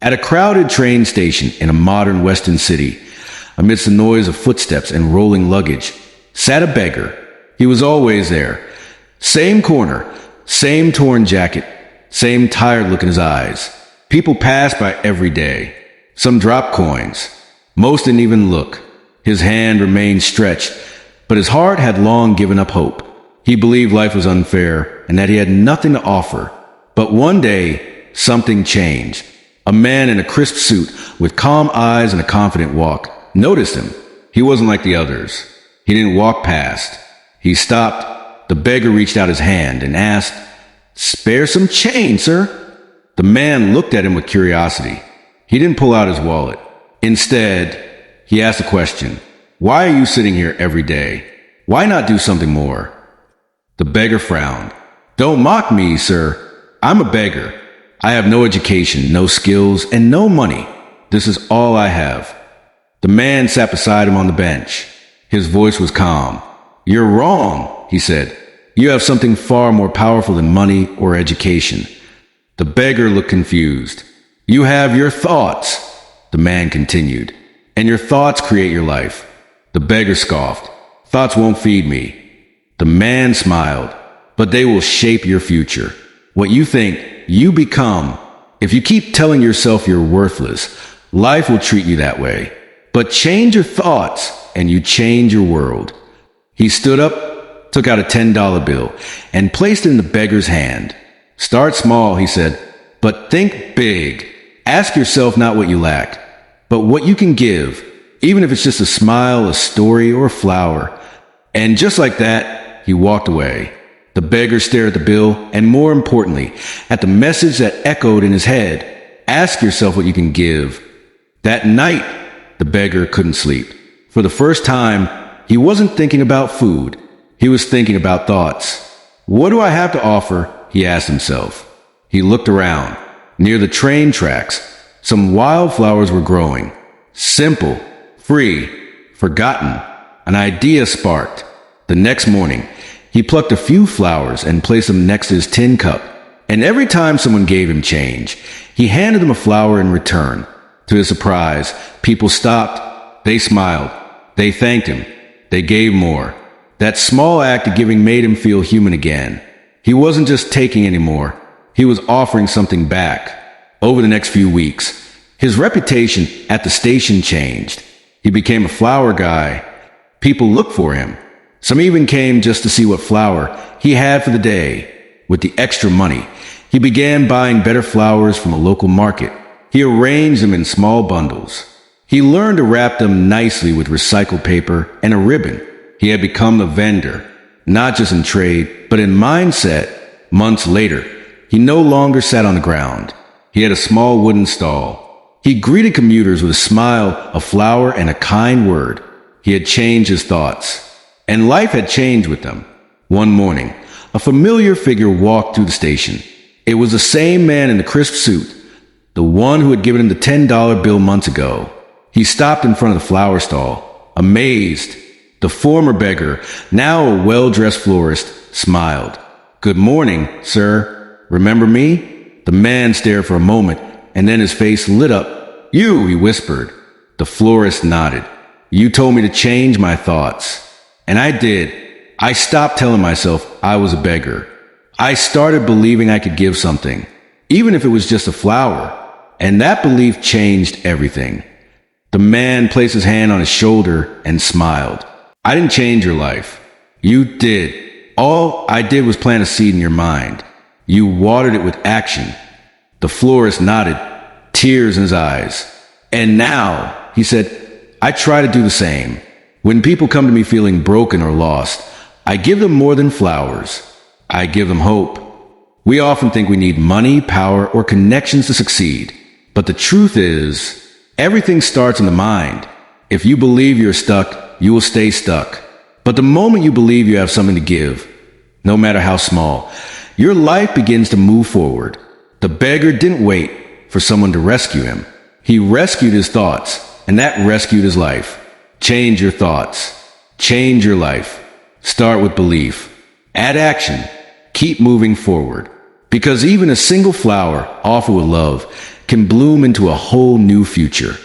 At a crowded train station in a modern western city, amidst the noise of footsteps and rolling luggage, sat a beggar. He was always there. Same corner, same torn jacket, same tired look in his eyes. People passed by every day. Some dropped coins. Most didn't even look. His hand remained stretched, but his heart had long given up hope. He believed life was unfair and that he had nothing to offer. But one day, something changed. A man in a crisp suit with calm eyes and a confident walk noticed him. He wasn't like the others. He didn't walk past. He stopped. The beggar reached out his hand and asked, "Spare some change, sir." The man looked at him with curiosity. He didn't pull out his wallet. Instead, he asked a question. "Why are you sitting here every day? Why not do something more?" The beggar frowned. "Don't mock me, sir. I'm a beggar. I have no education, no skills, and no money. This is all I have." The man sat beside him on the bench. His voice was calm. "You're wrong," he said. "You have something far more powerful than money or education." The beggar looked confused. "You have your thoughts," the man continued, "and your thoughts create your life." The beggar scoffed. "Thoughts won't feed me." The man smiled. "But they will shape your future. What you think, you become. If you keep telling yourself you're worthless, life will treat you that way. But change your thoughts, and you change your world." He stood up, took out a $10 bill, and placed it in the beggar's hand. "Start small," he said, "but think big. Ask yourself not what you lack, but what you can give, even if it's just a smile, a story, or a flower." And just like that, he walked away. The beggar stared at the bill, and more importantly, at the message that echoed in his head. Ask yourself what you can give. That night, the beggar couldn't sleep. For the first time, he wasn't thinking about food. He was thinking about thoughts. "What do I have to offer?" he asked himself. He looked around. Near the train tracks, some wildflowers were growing. Simple, free, forgotten. An idea sparked. The next morning, he plucked a few flowers and placed them next to his tin cup. And every time someone gave him change, he handed them a flower in return. To his surprise, people stopped. They smiled. They thanked him. They gave more. That small act of giving made him feel human again. He wasn't just taking anymore. He was offering something back. Over the next few weeks, his reputation at the station changed. He became a flower guy. People looked for him. Some even came just to see what flower he had for the day. With the extra money, he began buying better flowers from a local market. He arranged them in small bundles. He learned to wrap them nicely with recycled paper and a ribbon. He had become a vendor, not just in trade, but in mindset. Months later, he no longer sat on the ground. He had a small wooden stall. He greeted commuters with a smile, a flower, and a kind word. He had changed his thoughts. And life had changed with them. One morning, a familiar figure walked through the station. It was the same man in the crisp suit, the one who had given him the $10 bill months ago. He stopped in front of the flower stall, amazed. The former beggar, now a well-dressed florist, smiled. "Good morning, sir. Remember me?" The man stared for a moment, and then his face lit up. "You," he whispered. The florist nodded. "You told me to change my thoughts. And I did. I stopped telling myself I was a beggar. I started believing I could give something, even if it was just a flower. And that belief changed everything." The man placed his hand on his shoulder and smiled. "I didn't change your life. You did. All I did was plant a seed in your mind. You watered it with action." The florist nodded, tears in his eyes. "And now," he said, "I try to do the same. When people come to me feeling broken or lost, I give them more than flowers. I give them hope." We often think we need money, power, or connections to succeed. But the truth is, everything starts in the mind. If you believe you're stuck, you will stay stuck. But the moment you believe you have something to give, no matter how small, your life begins to move forward. The beggar didn't wait for someone to rescue him. He rescued his thoughts, and that rescued his life. Change your thoughts. Change your life. Start with belief. Add action. Keep moving forward. Because even a single flower offered with love can bloom into a whole new future.